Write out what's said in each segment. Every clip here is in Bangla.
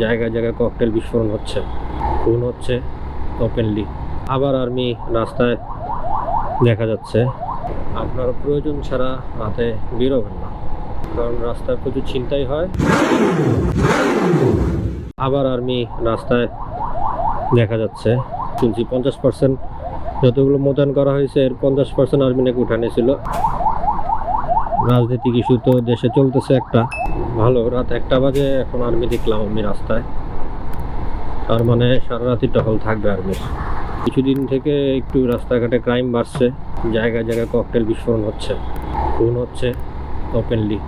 জায়গায় জায়গায় ককটেল বিস্ফোরণ হচ্ছে, খুন হচ্ছে ওপেনলি। আবার আর্মি রাস্তায় দেখা যাচ্ছে। আপনার প্রয়োজন ছাড়া রাতে বেরোবেন না, কারণ রাস্তায় প্রচুর ছিনতাই হয়। আবার আর্মি রাস্তায় দেখা যাচ্ছে। শুনছি 50% যতগুলো মোতায়েন করা হয়েছে এর 50% আর্মি নাকি উঠানে ছিল। রাজনৈতিক ইস্যু তো দেশে চলতেছে একটা ভালো। রাত 1টা বাজে এখন আর্মি দেখলাম আমি রাস্তায়। তার মানে সারা রাতই টহল থাকবে আর্মির। কিছুদিন থেকে একটু রাস্তাঘাটে ক্রাইম বাড়ছে, জায়গায় জায়গায় ককটেল বিস্ফোরণ হচ্ছে, খুন হচ্ছে ওপেনলি।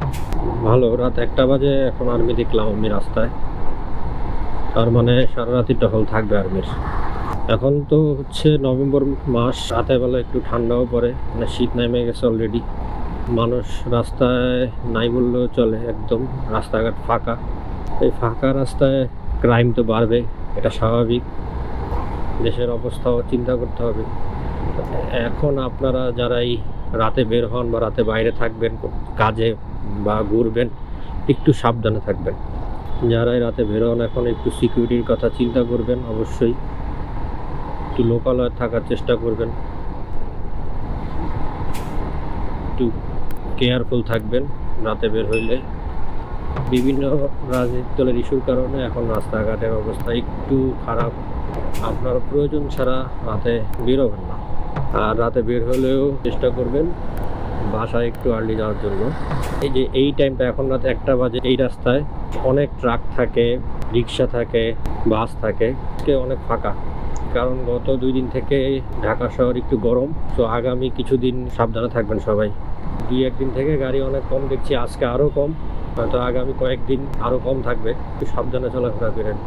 ভালো, রাত 1টা বাজে এখন আর্মি দেখলাম আমি রাস্তায়। তার মানে সারা রাতই টহল থাকবে আর্মির। এখন তো হচ্ছে নভেম্বর মাস, রাতের বেলা একটু ঠান্ডাও পড়ে, মানে শীত নেমে গেছে অলরেডি। মানুষ রাস্তায় নাই বললেও চলে, একদম রাস্তাঘাট ফাঁকা। এই ফাঁকা রাস্তায় ক্রাইম তো বাড়বে, এটা স্বাভাবিক। দেশের অবস্থাও চিন্তা করতে হবে। এখন আপনারা যারাই রাতে বের হন বা রাতে বাইরে থাকবেন কাজে বা ঘুরবেন, একটু সাবধানে থাকবেন। যারাই রাতে বের হন এখন একটু সিকিউরিটির কথা চিন্তা করবেন। অবশ্যই একটু লোকালয়ে থাকার চেষ্টা করবেন, একটু কেয়ারফুল থাকবেন রাতে বের হইলে। বিভিন্ন রাজনৈতিক দলের ইস্যুর কারণে এখন রাস্তাঘাটের অবস্থা একটু খারাপ। আপনার প্রয়োজন ছাড়া রাতে বেরোবেন না, আর রাতে বের হলেও চেষ্টা করবেন বাসায় একটু আর্লি যাওয়ার জন্য। এই যে এই টাইমটা এখন রাত 1টা বাজে, এই রাস্তায় অনেক ট্রাক থাকে, রিক্সা থাকে, বাস থাকে, অনেক ফাঁকা। কারণ গত 2 দিন থেকে ঢাকা শহর একটু গরম, তো আগামী কিছুদিন সাবধানে থাকবেন সবাই। 2-1 দিন থেকে গাড়ি অনেক কম দেখছি, আজকে আরও কম, হয়তো আগামী কয়েকদিন আরও কম থাকবে। একটু সাবধানে চলাফেরা করেন।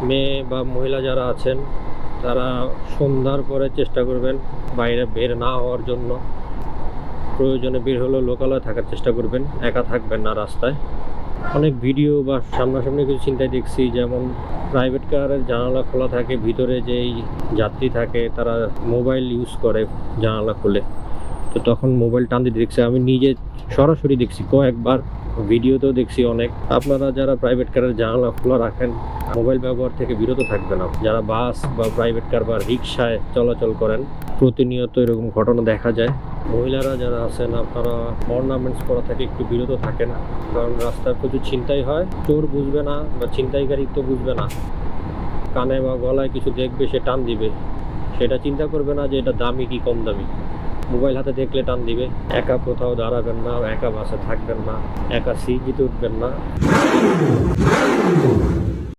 মেয়ে বা মহিলা যারা আছেন তারা সন্ধ্যার পরে চেষ্টা করবেন বাইরে বের না হওয়ার জন্য। প্রয়োজনে বের হলেও লোকালয়ে থাকার চেষ্টা করবেন, একা থাকবেন না রাস্তায়। অনেক ভিডিও বা সামনাসামনি কিছু চিন্তায় দেখছি, যেমন প্রাইভেট কারের জানালা খোলা থাকে, ভিতরে যেই যাত্রী থাকে তারা মোবাইল ইউজ করে জানালা খুলে, তো তখন মোবাইল টান দিতে দেখছি। আমি নিজে সরাসরি দেখছি কয়েকবার, ভিডিওতেও দেখছি অনেক। আপনারা যারা প্রাইভেট কারের জানালা খোলা রাখেন, মোবাইল ব্যবহার থেকে বিরত থাকবেন। যারা বাস বা প্রাইভেট কার বা রিক্সায় চলাচল করেন, প্রতিনিয়ত এরকম ঘটনা দেখা যায়। মহিলারা যারা আছেন আপনারা অর্নামেন্টস পরা থেকে একটু বিরত থাকেন, কারণ রাস্তায় প্রচুর ছিনতাই হয়। চোর বুঝবে না বা ছিনতাইকারী তো বুঝবে না, কানে বা গলায় কিছু দেখবে সে টান দিবে, সেটা চিন্তা করবে না যে এটা দামি কি কম দামি। মোবাইল হাতে দেখলে টান দিবে। একা কোথাও দাঁড়াবেন না, একা বাসে থাকবেন না, একা সিটে উঠবেন না।